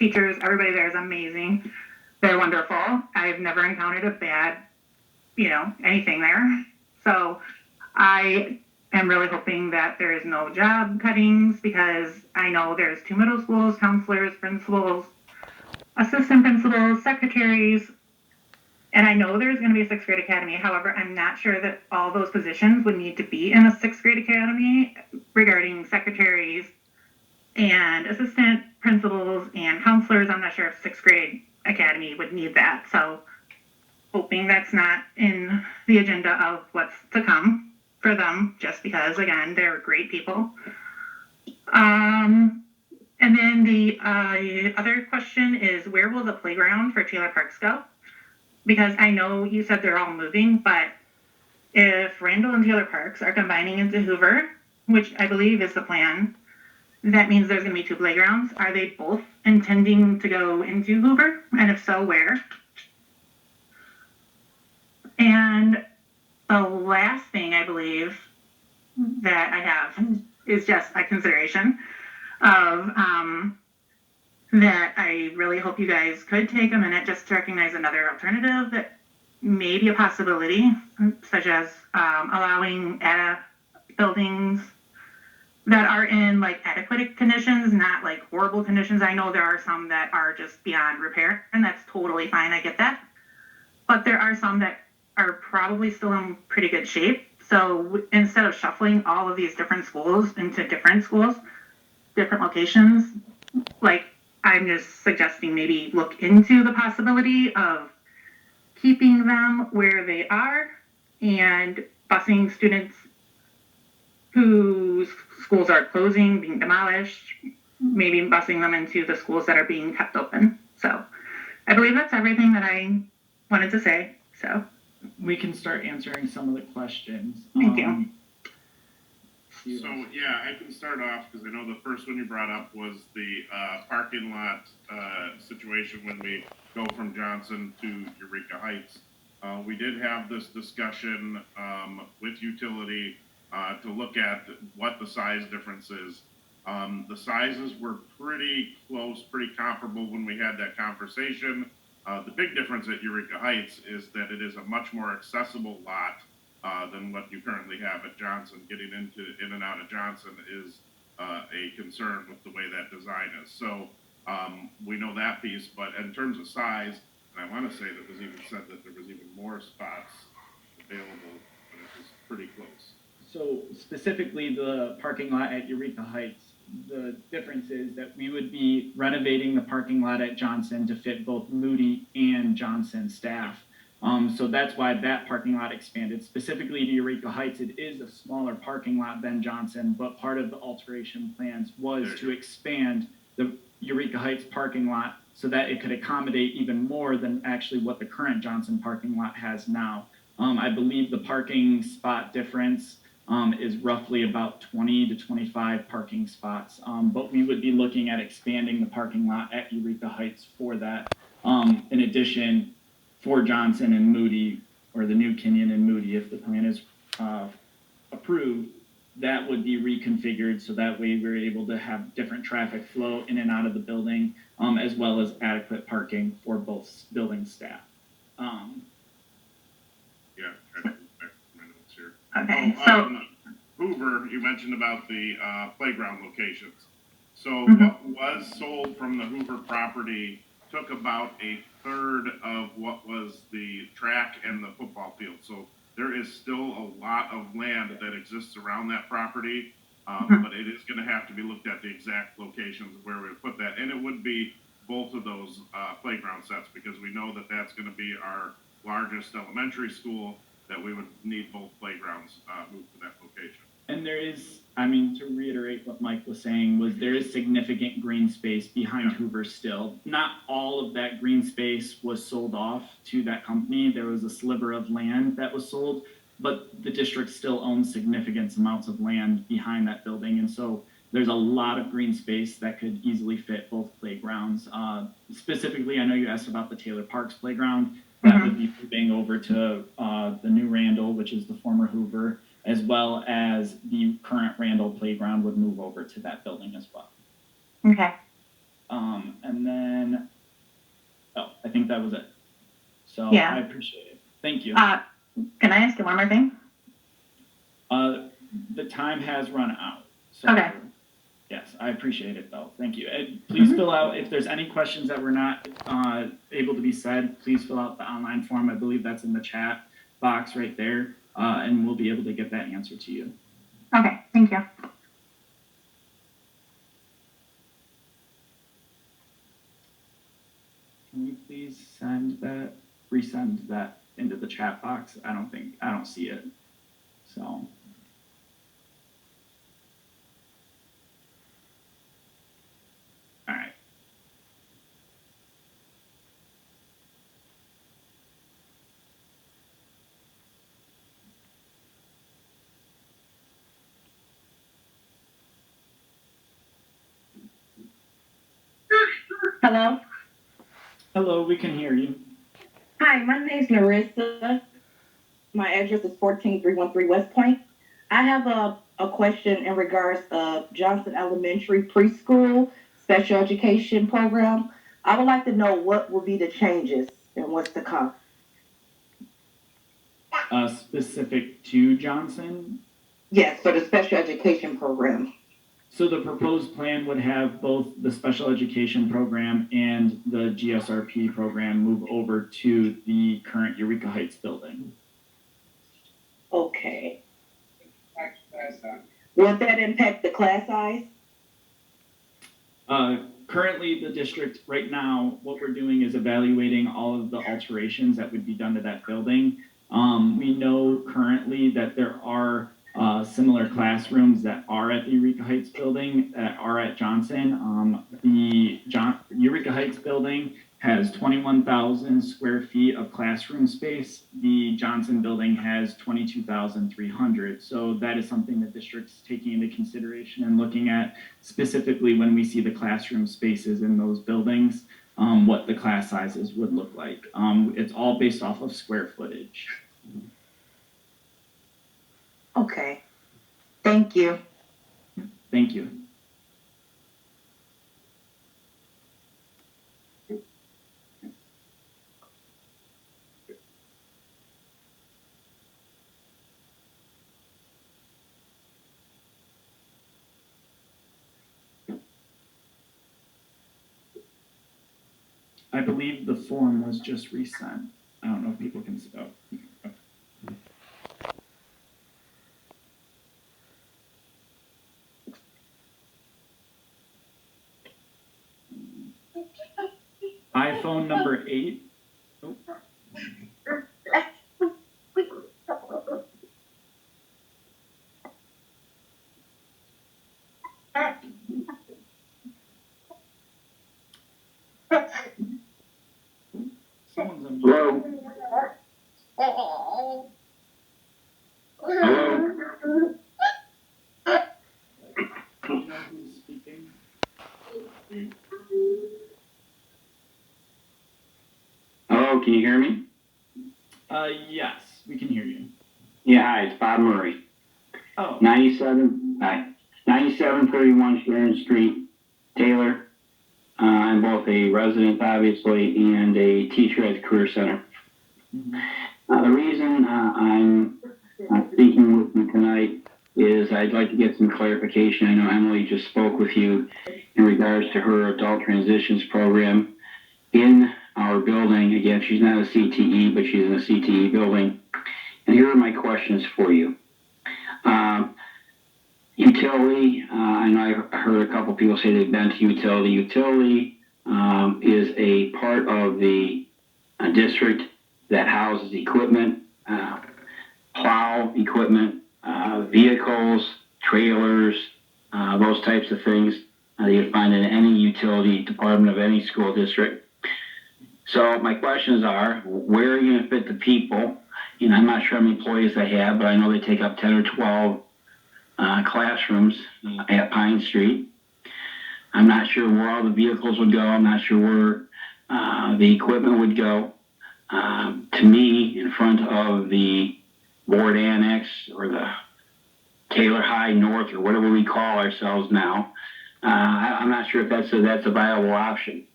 teachers, everybody there is amazing. They're wonderful. I've never encountered a bad, anything there. So I am really hoping that there is no job cuttings, because I know there's 2 middle schools, counselors, principals, assistant principals, secretaries, and I know there's going to be a 6th grade academy. However, I'm not sure that all those positions would need to be in a 6th grade academy regarding secretaries and assistant principals and counselors. I'm not sure if 6th grade academy would need that. So hoping that's not in the agenda of what's to come for them, just because, again, they're great people. And then the other question is, where will the playground for Taylor Parks go? Because I know you said they're all moving, but if Randall and Taylor Parks are combining into Hoover, which I believe is the plan, that means there's going to be 2 playgrounds. Are they both intending to go into Hoover? And if so, where? And the last thing I believe that I have is just a consideration of that I really hope you guys could take a minute just to recognize another alternative that may be a possibility, such as allowing buildings that are in like adequate conditions, not like horrible conditions. I know there are some that are just beyond repair, and that's totally fine. I get that. But there are some that are probably still in pretty good shape. So instead of shuffling all of these different schools into different schools, different locations, like I'm just suggesting maybe look into the possibility of keeping them where they are and busing students whose schools are closing, being demolished, maybe busing them into the schools that are being kept open. So I believe that's everything that I wanted to say. So we can start answering some of the questions. Thank you. So yeah, I can start off because I know the first one you brought up was the parking lot situation when we go from Johnson to Eureka Heights. We did have this discussion with utility to look at what the size difference is. The sizes were pretty close, pretty comparable when we had that conversation. The big difference at Eureka Heights is that it is a much more accessible lot than what you currently have at Johnson. Getting in and out of Johnson is a concern with the way that design is. So we know that piece, but in terms of size, and I want to say that was even said that there was even more spots available, but it was pretty close. So specifically the parking lot at Eureka Heights, the difference is that we would be renovating the parking lot at Johnson to fit both Moody and Johnson staff. So that's why that parking lot expanded. Specifically to Eureka Heights, it is a smaller parking lot than Johnson, but part of the alteration plans was to expand the Eureka Heights parking lot so that it could accommodate even more than actually what the current Johnson parking lot has now. I believe the parking spot difference is roughly about 20 to 25 parking spots, but we would be looking at expanding the parking lot at Eureka Heights for that. In addition, for Johnson and Moody, or the new Kenyon and Moody, if the plan is approved, that would be reconfigured so that way we're able to have different traffic flow in and out of the building, as well as adequate parking for both building staff. Yeah, I can back my notes here. Okay, so Hoover, you mentioned about the playground locations. So Mhm. what was sold from the Hoover property took about a third of what was the track and the football field. So there is still a lot of land that exists around that property, but it is going to have to be looked at the exact locations of where we would put that. And it would be both of those playground sets, because we know that that's going to be our largest elementary school, that we would need both playgrounds moved to that location. And there is, I mean, to reiterate what Mike was saying, was there is significant green space behind Hoover still. Not all of that green space was sold off to that company. There was a sliver of land that was sold, but the district still owns significant amounts of land behind that building. And so there's a lot of green space that could easily fit both playgrounds. Specifically, I know you asked about the Taylor Parks playground. That would be moving over to the new Randall, which is the former Hoover, as well as the current Randall playground would move over to that building as well. Okay. And then think that was it. So Yeah. I appreciate it. Thank you. Can I ask you one more thing? The time has run out. So, Okay. yes, I appreciate it though. Thank you. And please fill out, if there's any questions that were not able to be said, please fill out the online form. I believe that's in the chat box right there. And we'll be able to get that answer to you. Okay, thank you. Can you please resend that into the chat box? I don't see it. So. All right. Hello. Hello, we can hear you. Hi, my name's Narissa. My address is 14313 West Point. I have a question in regards to Johnson Elementary Preschool Special Education Program. I would like to know what will be the changes and what's to come. Specific to Johnson. Yes, for the special education program. So the proposed plan would have both the special education program and the GSRP program move over to the current Eureka Heights building. Okay. Will that impact the class size? Currently, the district right now, what we're doing is evaluating all of the alterations that would be done to that building. We know currently that there are similar classrooms that are at the Eureka Heights building that are at Johnson. The Eureka Heights building has 21,000 square feet of classroom space. The Johnson building has 22,300. So that is something the district's taking into consideration and looking at specifically when we see the classroom spaces in those buildings, what the class sizes would look like. It's all based off of square footage. Okay. Thank you. Thank you. I believe the form was just resent. I don't know if people can see. Oh. iPhone number 8. Oh. Someone's on. Hello? Hello? Do you know who's speaking? Hello, can you hear me? Yes, we can hear you. Yeah, hi, it's Bob Murray. Oh. 9731 Sharon Street, Taylor. I'm both a resident, obviously, and a teacher at the Career Center. The reason I'm speaking with you tonight is I'd like to get some clarification. I know Emily just spoke with you in regards to her adult transitions program in our building. Again, she's not a CTE, but she's in a CTE building. And here are my questions for you. Utility, I know I've heard a couple people say they've been to utility. Utility is a part of the district that houses equipment, plow equipment, vehicles, trailers, those types of things that you find in any utility department of any school district. So my questions are, where are you going to fit the people? You know, I'm not sure how many employees they have, but I know they take up 10 or 12 classrooms at Pine Street. I'm not sure where all the vehicles would go. I'm not sure where the equipment would go. To me, in front of the board annex or the Taylor High North or whatever we call ourselves now, I'm not sure if that's a viable option.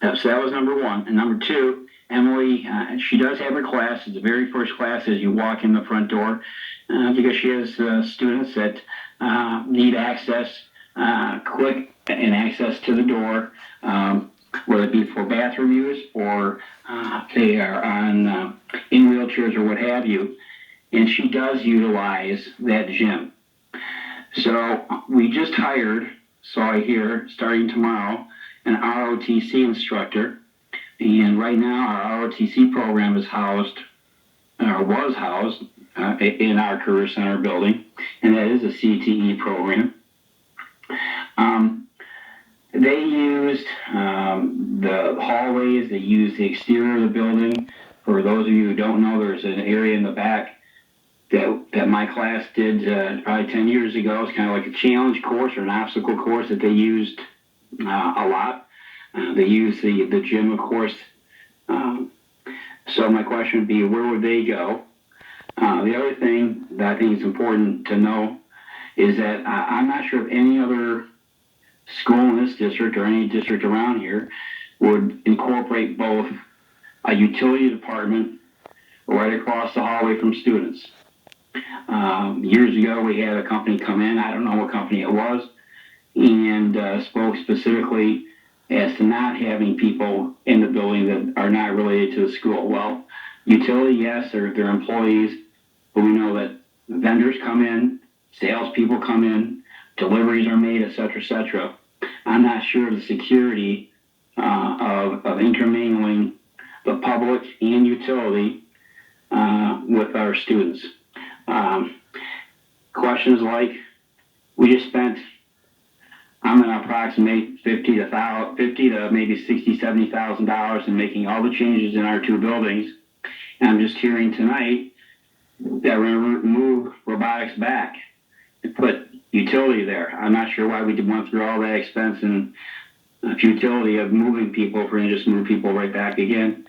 So that was number one. And number two, Emily, she does have her class. It's the very first class as you walk in the front door, because she has students that need access, quick and access to the door, whether it be for bathroom use or they are on in wheelchairs or what have you. And she does utilize that gym. So we just hired, so I hear, starting tomorrow, an ROTC instructor. And right now our ROTC program is housed, or was housed, in our Career Center building, and that is a CTE program. They used the hallways, they used the exterior of the building. For those of you who don't know, there's an area in the back that my class did probably 10 years ago. It's kind of like a challenge course or an obstacle course that they used a lot. They used the gym, of course. So my question would be, where would they go? The other thing that I think is important to know is that I'm not sure if any other school in this district or any district around here would incorporate both a utility department right across the hallway from students. Years ago, we had a company come in, I don't know what company it was, and spoke specifically as to not having people in the building that are not related to the school. Well, utility, yes, they're employees, but we know that vendors come in, salespeople come in, deliveries are made, et cetera, I'm not sure of the security of intermingling the public and utility with our students. Questions like, we just spent, I'm going to approximate $50 to maybe $60,000-$70,000 in making all the changes in our two buildings. And I'm just hearing tonight that we're going to move robotics back and put utility there. I'm not sure why we went through all that expense and futility of moving people if we're going to just move people right back again.